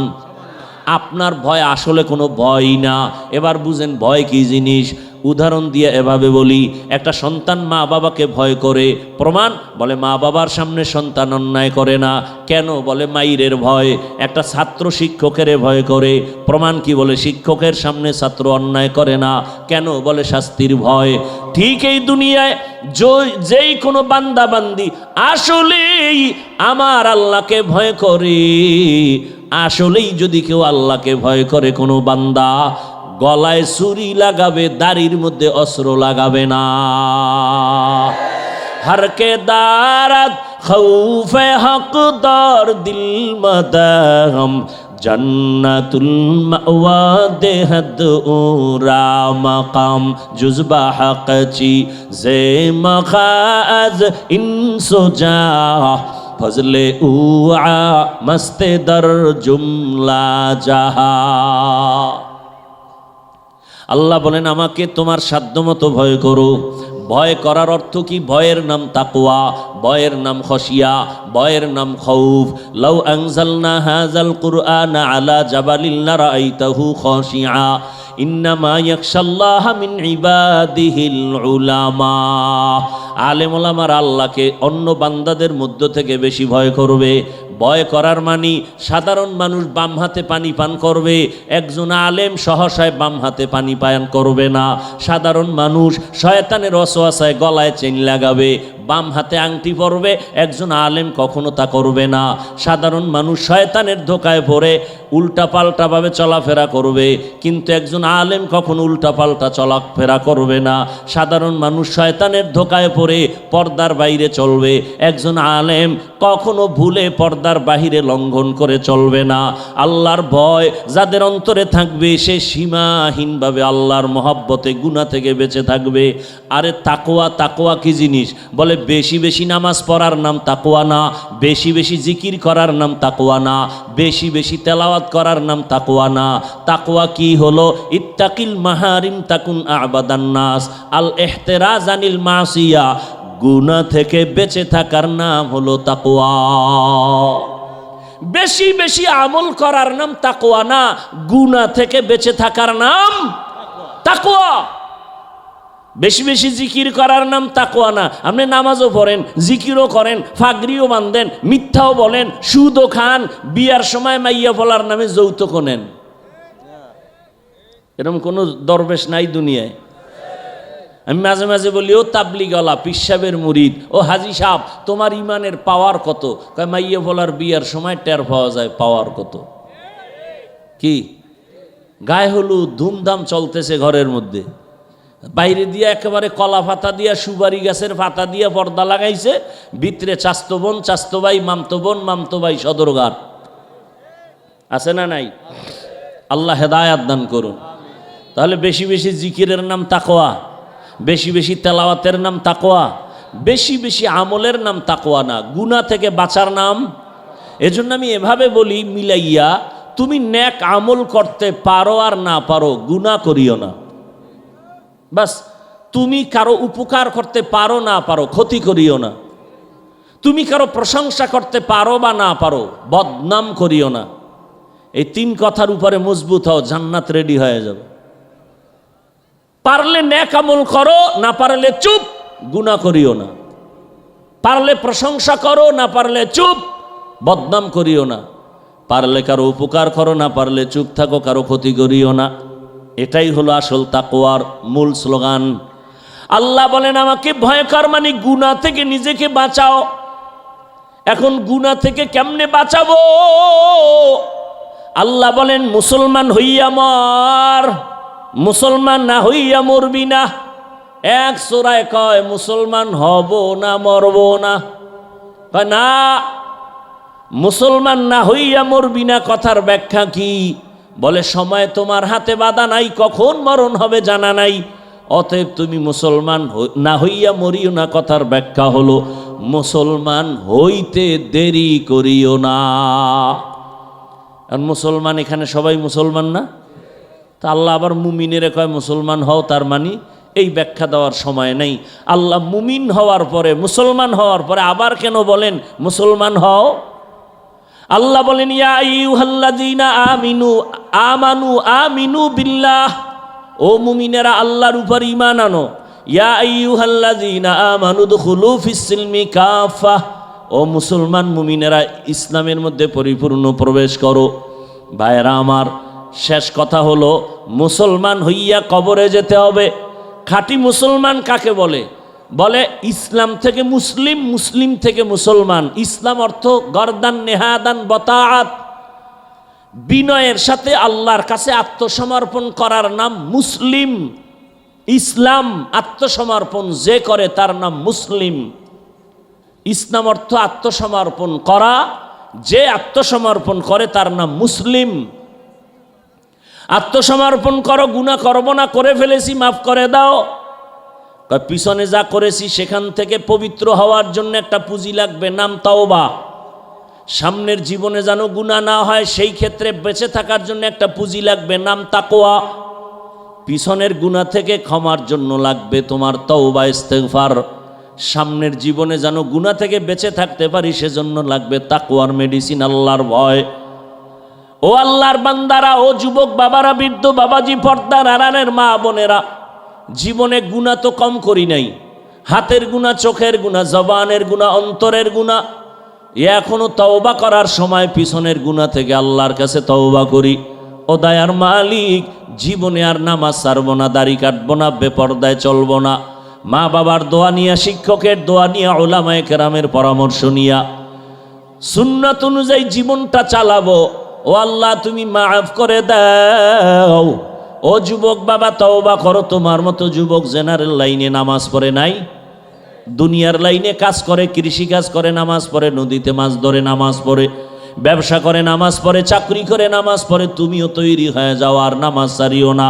Speaker 2: আপনার ভয় আসলে কোনো ভয় না। এবার বুঝেন ভয় কি জিনিস। উদাহরণ দিয়ে এভাবে বলি, একটা সন্তান মা বাবাকে ভয় করে, প্রমাণ বলে মা বাবার সামনে সন্তান অন্যায় করে না, কেন বলে মাইরের ভয়। একটা ছাত্র শিক্ষকের ভয় করে, প্রমাণ কি বলে শিক্ষকের সামনে ছাত্র অন্যায় করে না, কেন বলে শাস্তির ভয়। ঠিক এই দুনিয়ায় যেই কোনো বান্দা বান্দি আসলেই আমার আল্লাহকে ভয় করে, আসলেই যদি কেউ আল্লাহকে ভয় করে কোনো বান্দা, গলায় ছুরি লাগাবে, দাড়ির মধ্যে অস্ত্র লাগাবে না। হরকে দারাত খৌফে হকদার দিল মদহম জন্নতুল মাওয়া দেহদ উরা মকাম জুজবা হকচি জে মখাজ ইনসুজা ফজলে উআ মস্তে দর জুমলা জাহা। আল্লাহ বলেন আমাকে তোমার সাধ্যমতো ভয় করো। ভয় করার অর্থ কি? ভয়ের নাম তাকওয়া, ভয়ের নাম খশিয়া, ভয়ের নাম খৌফ। লাউ আনজালনা হাযাল কুরআনা আলা জাবালিন লারাআইতাহু খাশিআ ইন্নামা ইয়াখশাল্লাহা মিন ইবাদিহিল উলামা। আলেম ওলামার আল্লাহকে অন্য বান্দাদের মধ্য থেকে বেশি ভয় করবে। ভয় করার মানি সাধারণ মানুষ বাম হাতে পানি পান করবে, একজন আলেম সহসায় বাম হাতে পানি পান করবে না। সাধারণ মানুষ শয়তানের ওয়াসওয়াসায় গলায় চেইন লাগাবে, বাম হাতে আংটি পরবে, একজন আলেম কখনো তা করবে না। সাধারণ মানুষ শয়তানের ধোকায় পড়ে উল্টাপাল্টাভাবে চলাফেরা করবে, কিন্তু একজন আলেম কখনো উল্টাপাল্টা চলাফেরা করবে না। সাধারণ মানুষ শয়তানের ধোকায় পড়ে পর্দার বাইরে চলবে, একজন আলেম কখনো ভুলে পর্দার বাহিরে লঙ্ঘন করে চলবে না। আল্লাহর ভয় যাদের অন্তরে থাকবে সে সীমাহীনভাবে আল্লাহর মহব্বতে গুনাহ থেকে বেঁচে থাকবে। আরে তাকওয়া, তাকওয়া কি জিনিস? বলে বেশি বেশি নামাজ পড়ার নাম তাকওয়া না, বেশি বেশি জিকির করার নাম তাকওয়া না, বেশি বেশি তেলাওয়াত করার নাম তাকওয়া না। তাকওয়া কি হলো? ইত্তাকিল মাহারিম তাকুন আবাদান নাস, আল ইহতিরাজ আনিল মাসিয়া, গুনাহ থেকে বেঁচে থাকার নাম হলো তাকওয়া। বেশি বেশি আমল করার নাম তাকওয়া না, গুনাহ থেকে বেঁচে থাকার নাম তাকওয়া। বেশি বেশি জিকির করার নাম তাকওয়া না। আপনি নামাজও পড়েন, জিকিরও করেন, ফাগরিও বাঁধেন, মিথ্যাও বলেন, সুদও খান, বিয়ার সময় মাইয়া বলার নামে যৌতুকও নেন। এরকম কোনো দরবেশ নাই দুনিয়ায়। আমি মাঝে মাঝে বলি, ও তাবলিগওয়ালা, পীর সাহেবের মুরিদ, ও হাজি সাহেব, তোমার ইমানের পাওয়ার কত? কয় মাইয়া বলার বিয়ার সময় টের পাওয়া যায় পাওয়ার কত। কি গায়ে হলুদ ধুমধাম চলতেছে ঘরের মধ্যে, বাইরে দিয়ে একেবারে কলা পাতা দিয়া সুপারি গাছের পাতা দিয়া পর্দা লাগাইছে, ভিতরে চাস্তো বোন, চাস্তো ভাই, মামতো বোন, মামতো ভাই, সদরঘাট আছে না নাই? আল্লাহ হেদায়াত দান করুন। তাহলে বেশি বেশি জিকিরের নাম তাকওয়া, বেশি বেশি তেলাওয়াতের নাম তাকওয়া, বেশি বেশি আমলের নাম তাকওয়া না, গুনাহ থেকে বাঁচার নাম। এজন্য আমি এভাবে বলি মিলাইয়া, তুমি নেক আমল করতে পারো আর না পারো, গুনাহ করিও না। বাস, তুমি কারো উপকার করতে পারো না পারো, ক্ষতি করিও না। তুমি কারো প্রশংসা করতে পারো বা না পারো, বদনাম করিও না। এই তিন কথার উপরে মজবুত হও, জান্নাত রেডি হয়ে যাবে। পারলে নেক আমল করো, না পারলে চুপ, গুনাহ করিও না। পারলে প্রশংসা করো, না পারলে চুপ, বদনাম করিও না। পারলে কারো উপকার করো, না পারলে চুপ থাকো, কারো ক্ষতি করিও না। এটাই হলো আসল তাকওয়ার মূল স্লোগান। আল্লাহ বলেন আমাকে ভয় কর, মানে গুনাহ থেকে নিজেকে বাঁচাও। এখন গুনাহ থেকে কেমনে বাঁচাবো? আল্লাহ বলেন মুসলমান হইয়া মর, মুসলমান না হইয়া মরবি না। এক সূরায় কয় মুসলমান হব না মরব না, কয় না মুসলমান না হইয়া মরবি না। কথার ব্যাখ্যা কি? বলে সময় তোমার হাতে বাঁধা নাই, কখন মরণ হবে জানা নাই, অতএব তুমি মুসলমান না হইয়া মরিও না। কথার ব্যাখ্যা হলো মুসলমান হইতে দেরি করিও না। আর মুসলমান এখানে সবাই মুসলমান না, তা আল্লাহ আবার মুমিনের কয় মুসলমান হও, তার মানে এই ব্যাখ্যা দেওয়ার সময় নেই। আল্লাহ মুমিন হওয়ার পরে, মুসলমান হওয়ার পরে আবার কেন বলেন মুসলমান হও? আল্লাহ বলেন ইয়া আইয়ুহাল্লাযীনা আমানু বিল্লাহ ও মুমিনেরা আল্লাহর উপর ঈমান আনো। ইয়া আইয়ুহাল্লাযীনা আমানু দুখুলু ফিস-সিলমি কাফা, ও মুসলমান মুমিনেরা ইসলামের মধ্যে পরিপূর্ণ প্রবেশ করো। ভাইরা আমার, শেষ কথা হলো মুসলমান হইয়া কবরে যেতে হবে। খাঁটি মুসলমান কাকে বলে? বলে ইসলাম থেকে মুসলিম, মুসলিম থেকে মুসলমান। ইসলাম অর্থ গরদান নেহাদান বতাআত, বিনয়ের সাথে আল্লাহর কাছে আত্মসমর্পণ করার নাম মুসলিম। ইসলাম আত্মসমর্পণ যে করে তার নাম মুসলিম। ইসলাম অর্থ আত্মসমর্পণ করা, যে আত্মসমর্পণ করে তার নাম মুসলিম। আত্মসমর্পণ করো, গুনাহ করব না, করে ফেলেছি মাফ করে দাও। পিছনে যা করেছি সেখান থেকে পবিত্র হওয়ার জন্য একটা পুঁজি লাগবে, নাম তাওবা। সামনের জীবনে যেন গুনাহ না হয় সেই ক্ষেত্রে বেঁচে থাকার জন্য একটা পুঁজি লাগবে, নাম তাকওয়া। পিছনের গুনাহ থেকে ক্ষমার জন্য লাগবে তোমার তাওবা ইস্তেগফার। সামনের জীবনে যেন গুনাহ থেকে বেঁচে থাকতে পারি সেজন্য লাগবে তাকওয়ার মেডিসিন, আল্লাহর ভয়। ও আল্লাহর বান্দারা, ও যুবক বাবারা, বৃদ্ধ বাবাজি, পর্দার আড়ালের মা বোনেরা, জীবনে গুনাহ তো কম করি নাই। হাতের গুনাহ, চোখের গুনাহ, জবানের গুনাহ, অন্তরের গুনাহ। এখনো তওবা করার সময় পিছনের গুনাহ থেকে আল্লাহর কাছে তওবা করি। ও দয়ার মালিক, জীবনে আর নামাজ ছাড়ব না, দাড়ি কাটবো না, বেপরদায় চলবো না। মা বাবার দোয়া নিয়া, শিক্ষকের দোয়া নিয়া, উলামায়ে কেরামের পরামর্শ নিয়া সুন্নাত অনুযায়ী জীবনটা চালাবো। ও আল্লাহ, তুমি মাফ করে দাও। ও যুবক বাবা, তওবা করো। তোমার মতো যুবক জেনারেল লাইনে নামাজ পড়ে নাই, দুনিয়ার লাইনে কাজ করে, কৃষি কাজ করে নামাজ পড়ে, নদীতে মাছ ধরে নামাজ পড়ে, ব্যবসা করে নামাজ পড়ে, চাকরি করে নামাজ পড়ে। তুমিও তৈরি হয়ে যাও, আর নামাজ ছাড়িও না।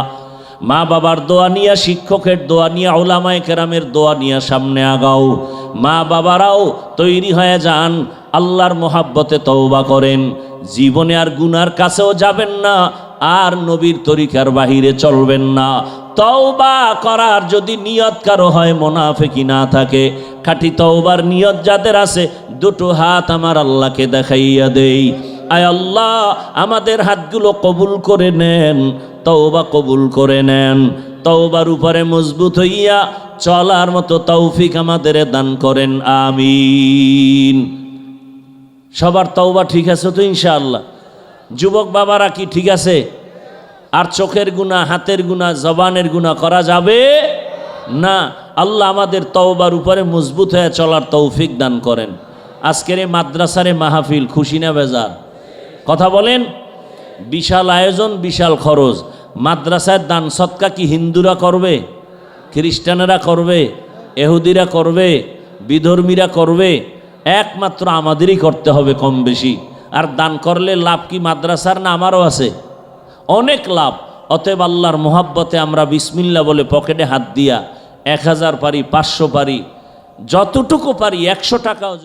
Speaker 2: মা বাবার দোয়া নিয়া, শিক্ষকের দোয়া নিয়া, উলামায়ে কেরামের দোয়া নিয়া সামনে আগাও। মা বাবারাও তৈরি হয়ে যান, আল্লাহর মোহাব্বতে তওবা করেন। জীবনে আর গুনার কাছেও যাবেন না, আর নবীর তরিকার বাহিরে চলবেন না। তওবা করার যদি নিয়ত কারো হয়, মুনাফিকি না থাকে, খাঁটি তওবার নিয়ত যাদের আছে, দুটো হাত আমার আল্লাহকে দেখাইয়া দেই। আয় আল্লাহ, আমাদের হাতগুলো কবুল করে নেন, তওবা কবুল করে নেন। তওবার উপরে মজবুত হইয়া চলার মতো তৌফিক আমাদের দান করেন, আমিন। সবার তওবা ঠিক আছে তো ইনশাআল্লাহ? যুবক বাবারা কি ঠিক আছে? আর চোখের গুনাহ, হাতের গুনাহ, জবানের গুনাহ করা যাবে না। আল্লাহ আমাদের তওবার উপরে মজবুত হয়ে চলার তৌফিক দান করেন। আজকের এই মাদ্রাসারে মাহফিল, খুশি না বেজার? কথা বলেন। বিশাল আয়োজন, বিশাল খরচ। মাদ্রাসায় দান সৎকা কি হিন্দুরা করবে, খ্রিস্টানেরা করবে, এহুদিরা করবে, বিধর্মীরা করবে? একমাত্র আমাদেরই করতে হবে কম বেশি। আর দান করলে লাভ কি মাদ্রাসার না আমারও আছে? অনেক লাভ। অতএব আল্লাহর মোহাব্বতে আমরা বিসমিল্লাহ বলে পকেটে হাত দিয়া 1000 পারি, 500 পারি, যতটুকু পারি, 100 টাকাও